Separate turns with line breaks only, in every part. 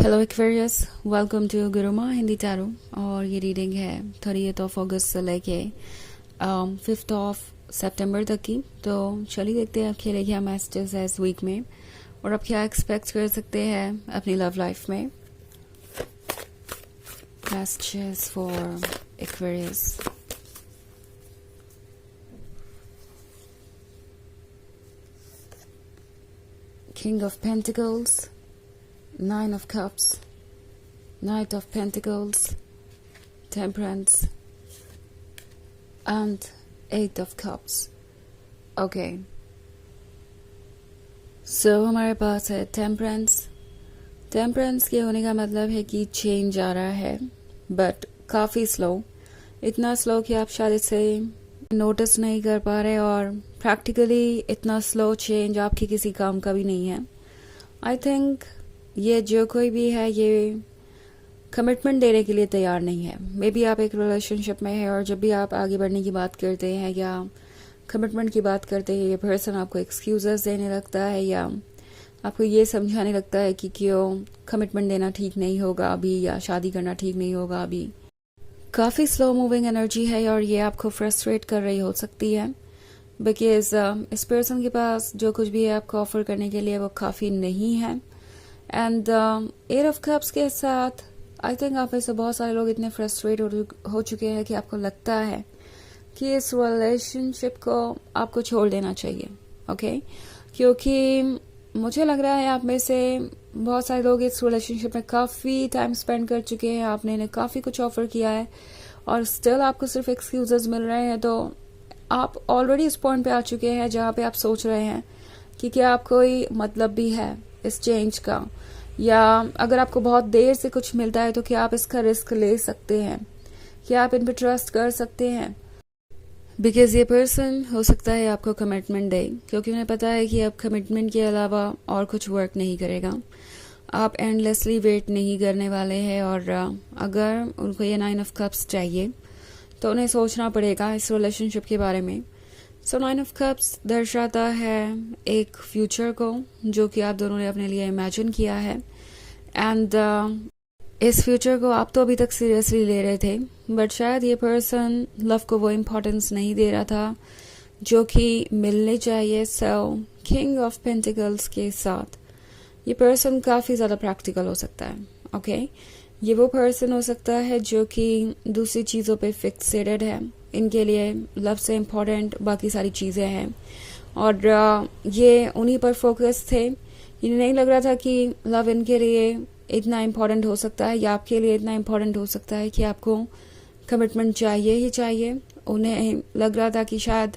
Hello Aquarius, welcome to Guruma Hindi tarot. और ये reading है 30 अगस्त से लेके 5 सितंबर तक की। तो चलिए देखते हैं अब क्या क्या मैसेजेस है इस वीक में और अब क्या एक्सपेक्ट कर सकते हैं अपनी लव लाइफ में। Messages for Aquarius. King of pentacles, Nine of Cups, Knight of Pentacles, Temperance, and Eight of Cups. Okay. So हमारे पास है Temperance. Temperance के होने का मतलब है कि चेंज आ रहा है, बट काफ़ी स्लो। इतना स्लो कि आप शायद इसे नोटिस नहीं कर पा रहे, और प्रैक्टिकली इतना स्लो चेंज आपके किसी काम का भी नहीं है। आई थिंक ये जो कोई भी है ये कमिटमेंट देने के लिए तैयार नहीं है। मे बी आप एक रिलेशनशिप में है और जब भी आप आगे बढ़ने की बात करते हैं या कमिटमेंट की बात करते हैं, ये पर्सन आपको एक्सक्यूजेस देने लगता है या आपको ये समझाने लगता है कि क्यों कमिटमेंट देना ठीक नहीं होगा अभी, या शादी करना ठीक नहीं होगा अभी। काफ़ी स्लो मूविंग एनर्जी है और ये आपको फ्रस्ट्रेट कर रही हो सकती है, बिकॉज इस पर्सन के पास जो कुछ भी है आपको ऑफर करने के लिए वो काफ़ी नहीं है। एंड एट ऑफ कप्स के साथ आई थिंक आप में से बहुत सारे लोग इतने फ्रस्ट्रेट हो चुके हैं कि आपको लगता है कि इस रिलेशनशिप को आपको छोड़ देना चाहिए। ओके क्योंकि मुझे लग रहा है आप में से बहुत सारे लोग इस रिलेशनशिप में काफ़ी टाइम स्पेंड कर चुके हैं, आपने इन्हें काफ़ी कुछ ऑफर किया है और स्टिल आपको सिर्फ एक्सक्यूजेस मिल रहे हैं। तो आप ऑलरेडी इस पॉइंट पे आ चुके हैं जहाँ पे आप सोच रहे हैं कि क्या आप कोई मतलब भी है इस चेंज का, या अगर आपको बहुत देर से कुछ मिलता है तो क्या आप इसका रिस्क ले सकते हैं, क्या आप इन पर ट्रस्ट कर सकते हैं। बिकॉज ये पर्सन हो सकता है आपको कमिटमेंट दे, क्योंकि उन्हें पता है कि अब कमिटमेंट के अलावा और कुछ वर्क नहीं करेगा। आप एंडलेसली वेट नहीं करने वाले हैं, और अगर उनको ये 9 ऑफ कप्स चाहिए तो उन्हें सोचना पड़ेगा इस रिलेशनशिप के बारे में। सो 9 ऑफ कप्स दर्शाता है एक फ्यूचर को जो कि आप दोनों ने अपने लिए इमेजिन किया है, एंड इस फ्यूचर को आप तो अभी तक सीरियसली ले रहे थे, बट शायद ये पर्सन लव को वो इम्पोर्टेंस नहीं दे रहा था जो कि मिलने चाहिए। सो किंग ऑफ पेंटिकल्स के साथ ये पर्सन काफ़ी ज़्यादा प्रैक्टिकल हो सकता है। ओके ये वो पर्सन हो सकता है जो कि दूसरी चीज़ों पे फिक्सेटेड है, इनके लिए लव से इम्पोर्टेंट बाकी सारी चीज़ें हैं, और ये उन्हीं पर फोकस थे। इन्हें नहीं लग रहा था कि लव इनके लिए इतना इम्पोर्टेंट हो सकता है या आपके लिए इतना इम्पोर्टेंट हो सकता है कि आपको कमिटमेंट चाहिए ही चाहिए। उन्हें लग रहा था कि शायद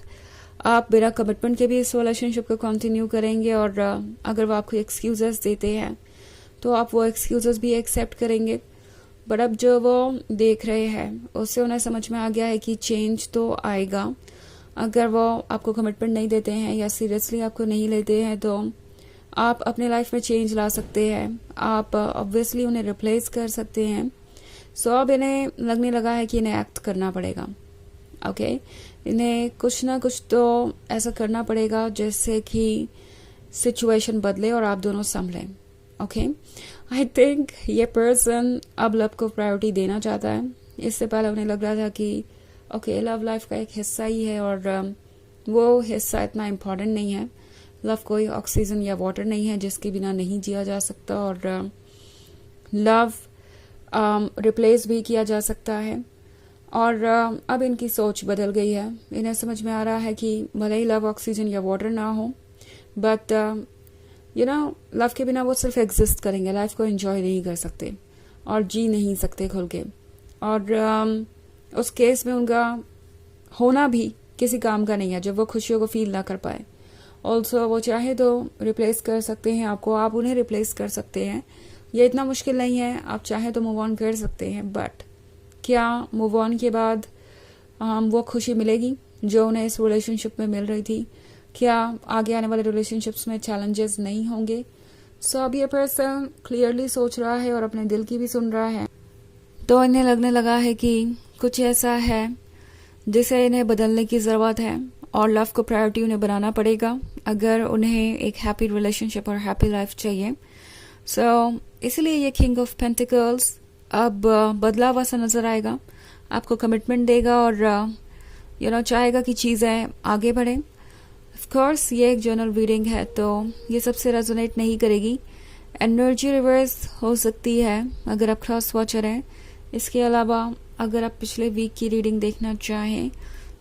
आप बिना कमिटमेंट के भी इस रिलेशनशिप को कंटिन्यू करेंगे, और अगर वो आपको एक्सक्यूजेस देते हैं तो आप वो एक्सक्यूजेस भी एक्सेप्ट करेंगे। बट अब जो वो देख रहे हैं उससे उन्हें समझ में आ गया है कि चेंज तो आएगा। अगर वो आपको कमिटमेंट नहीं देते हैं या सीरियसली आपको नहीं लेते हैं तो आप अपने लाइफ में चेंज ला सकते हैं, आप ऑब्वियसली उन्हें रिप्लेस कर सकते हैं। सो अब इन्हें लगने लगा है कि इन्हें एक्ट करना पड़ेगा। ओके इन्हें कुछ ना कुछ तो ऐसा करना पड़ेगा जिससे कि सिचुएशन बदले और आप दोनों संभलें। ओके आई थिंक ये पर्सन अब लव को प्रायोरिटी देना चाहता है। इससे पहले उन्हें लग रहा था कि ओके लव लाइफ का एक हिस्सा ही है, और वो हिस्सा इतना इम्पोर्टेंट नहीं है। लव कोई ऑक्सीजन या वाटर नहीं है जिसके बिना नहीं जिया जा सकता, और लव रिप्लेस भी किया जा सकता है। और अब इनकी सोच बदल गई है। इन्हें समझ में आ रहा है कि भले ही लव ऑक्सीजन या वाटर ना हो, बट यू नो लव के बिना वो सिर्फ एग्जिस्ट करेंगे, लाइफ को एंजॉय नहीं कर सकते और जी नहीं सकते खुल के। और उस केस में उनका होना भी किसी काम का नहीं है जब वो खुशियों को फील ना कर पाए। ऑल्सो वो चाहे तो रिप्लेस कर सकते हैं आपको, आप उन्हें रिप्लेस कर सकते हैं, ये इतना मुश्किल नहीं है। आप चाहे तो मूव ऑन कर सकते हैं, बट क्या मूव ऑन के बाद वो खुशी मिलेगी जो उन्हें इस रिलेशनशिप में मिल रही थी? क्या आगे आने वाले रिलेशनशिप्स में चैलेंजेस नहीं होंगे? सो अब ये पर्सन क्लियरली सोच रहा है और अपने दिल की भी सुन रहा है। तो इन्हें लगने लगा है कि कुछ ऐसा है जिसे इन्हें बदलने की ज़रूरत है, और लव को प्रायोरिटी उन्हें बनाना पड़ेगा अगर उन्हें एक हैप्पी रिलेशनशिप और हैप्पी लाइफ चाहिए। इसलिए ये किंग ऑफ पेंटिकल्स अब बदला हुआ सा नजर आएगा, आपको कमिटमेंट देगा और चाहेगा कि चीज़ें आगे बढ़ें। ऑफ कोर्स ये एक जर्नल रीडिंग है तो ये सबसे रेजोनेट नहीं करेगी। एनर्जी रिवर्स हो सकती है अगर आप क्रॉस वॉचर हैं। इसके अलावा अगर आप पिछले वीक की रीडिंग देखना चाहें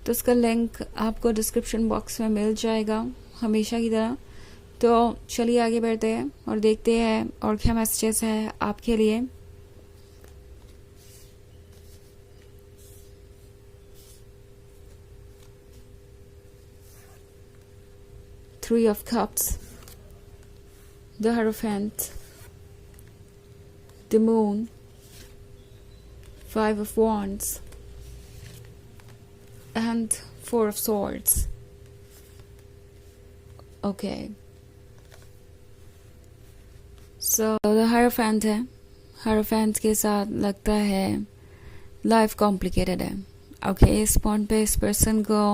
तो उसका लिंक आपको डिस्क्रिप्शन बॉक्स में मिल जाएगा हमेशा की तरह। तो चलिए आगे बढ़ते हैं और देखते हैं और क्या मैसेजेस है आपके लिए। Three of Cups, the Hierophant, the Moon, Five of Wands, and Four of Swords. Okay. So the Hierophant है। Hierophant के साथ लगता है लाइफ कॉम्प्लिकेटेड है। ओके, इस पॉइंट पे इस पर्सन को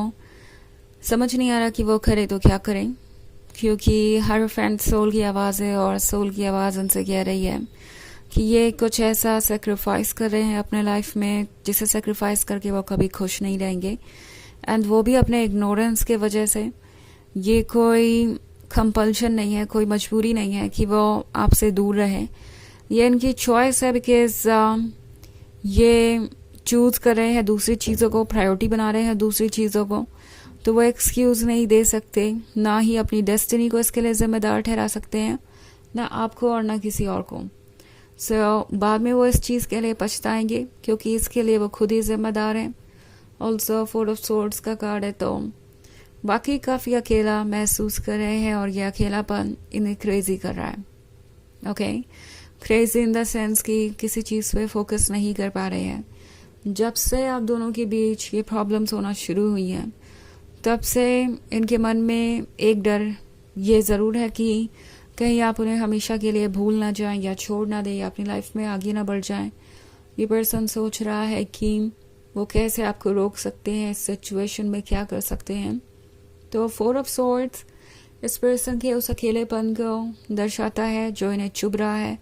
समझ नहीं आ रहा कि वो करे तो क्या करें, क्योंकि हायरोफेंट सोल की आवाज़ है और सोल की आवाज़ उनसे कह रही है कि ये कुछ ऐसा सेक्रीफाइस कर रहे हैं अपने लाइफ में जिसे सेक्रीफाइस करके वो कभी खुश नहीं रहेंगे, एंड वो भी अपने इग्नोरेंस के वजह से। ये कोई कंपल्शन नहीं है, कोई मजबूरी नहीं है कि वो आपसे दूर रहे, ये इनकी चॉइस है बिकॉज ये चूज कर रहे हैं दूसरी चीज़ों को, प्रायोरिटी बना रहे हैं दूसरी चीज़ों को। तो वो एक्सक्यूज़ नहीं दे सकते, ना ही अपनी डेस्टिनी को इसके लिए जिम्मेदार ठहरा सकते हैं, ना आपको और ना किसी और को। बाद में वो इस चीज़ के लिए पछताएंगे क्योंकि इसके लिए वो खुद ही जिम्मेदार हैं। ऑल्सो फोर ऑफ सोर्ड्स का कार्ड है तो बाकी काफ़ी अकेला महसूस कर रहे हैं और ये अकेलापन इन्हें क्रेजी कर रहा है। Okay, crazy in the sense कि किसी चीज़ पे फोकस नहीं कर पा रहे हैं। जब से आप दोनों के बीच ये प्रॉब्लम्स होना शुरू हुई हैं तब से इनके मन में एक डर ये ज़रूर है कि कहीं आप उन्हें हमेशा के लिए भूल ना जाएं या छोड़ ना दें या अपनी लाइफ में आगे ना बढ़ जाएं। ये पर्सन सोच रहा है कि वो कैसे आपको रोक सकते हैं, इस सिचुएशन में क्या कर सकते हैं। तो फोर ऑफ सोर्ड्स इस पर्सन के उस अकेलेपन को दर्शाता है जो इन्हें चुभ रहा है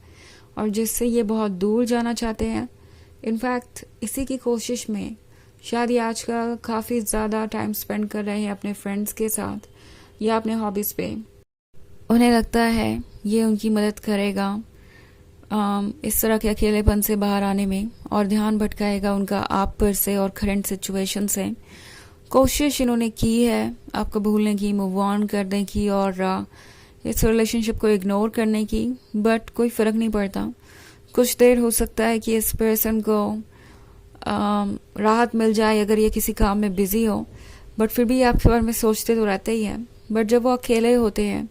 और जिससे ये बहुत दूर जाना चाहते हैं। इनफैक्ट इसी की कोशिश में शायद ये आजकल काफ़ी ज़्यादा टाइम स्पेंड कर रहे हैं अपने फ्रेंड्स के साथ या अपने हॉबीज़ पे। उन्हें लगता है ये उनकी मदद करेगा इस तरह के अकेलेपन से बाहर आने में और ध्यान भटकाएगा उनका आप पर से और करंट सिचुएशन से। कोशिश इन्होंने की है आपको भूलने की, मूव ऑन करने की और इस रिलेशनशिप को इग्नोर करने की, बट कोई फ़र्क नहीं पड़ता। कुछ देर हो सकता है कि इस पर्सन को राहत मिल जाए अगर ये किसी काम में बिजी हो, बट फिर भी आपके बारे में सोचते तो रहते ही हैं। बट जब वो अकेले होते हैं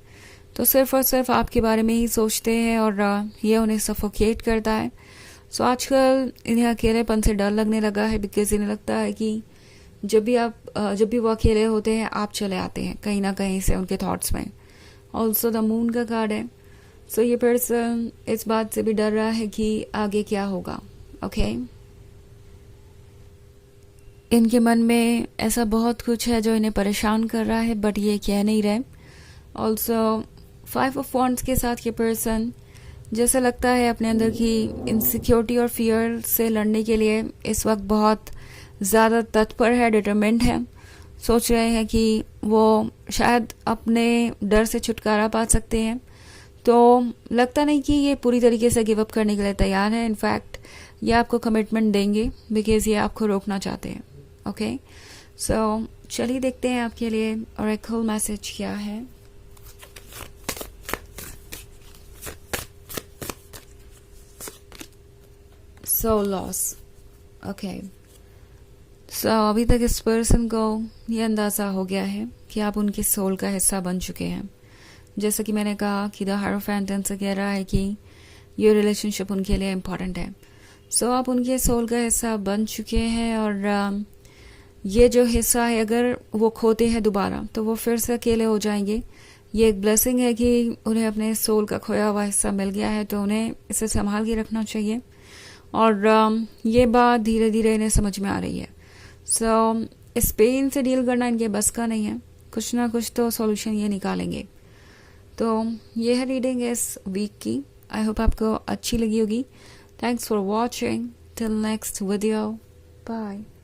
तो सिर्फ और सिर्फ आपके बारे में ही सोचते हैं और ये उन्हें सफोकेट करता है। सो आजकल इन्हें अकेलेपन से डर लगने लगा है बिकॉज इन्हें लगता है कि जब भी वो अकेले होते हैं आप चले आते हैं कहीं ना कहीं से उनके थॉट्स में। ऑल्सो द मून का कार्ड है। सो ये पर्सन इस बात से भी डर रहा है कि आगे क्या होगा। ओके, इनके मन में ऐसा बहुत कुछ है जो इन्हें परेशान कर रहा है बट ये कह नहीं रहे। ऑल्सो फाइव ऑफ वॉन्ड्स के साथ ये पर्सन जैसे लगता है अपने अंदर की इनसिक्योरिटी और फियर से लड़ने के लिए इस वक्त बहुत ज़्यादा तत्पर है, डिटरमिन्ड है। सोच रहे हैं कि वो शायद अपने डर से छुटकारा पा सकते हैं। तो लगता नहीं कि ये पूरी तरीके से गिव अप करने के लिए तैयार है। इनफैक्ट ये आपको कमिटमेंट देंगे बिकॉज ये आपको रोकना चाहते हैं। ओके, सो चलिए देखते हैं आपके लिए और एक होल मैसेज क्या है। So loss. ओके, सो अभी तक इस पर्सन को ये अंदाज़ा हो गया है कि आप उनके सोल का हिस्सा बन चुके हैं। जैसा कि मैंने कहा कि द हायरोफेंट से कह रहा है कि ये रिलेशनशिप उनके लिए इम्पॉर्टेंट है। सो आप उनके सोल का हिस्सा बन चुके हैं और ये जो हिस्सा है अगर वो खोते हैं दोबारा तो वो फिर से अकेले हो जाएंगे। ये एक ब्लेसिंग है कि उन्हें अपने सोल का खोया हुआ हिस्सा मिल गया है, तो उन्हें इसे संभाल के रखना चाहिए। और ये बात धीरे धीरे इन्हें समझ में आ रही है। सो इस पेन से डील करना इनके बस का नहीं है, कुछ ना कुछ तो सॉल्यूशन ये निकालेंगे। तो ये है रीडिंग इस वीक की। आई होप आपको अच्छी लगी होगी. Thanks for watching. Till next video. Bye.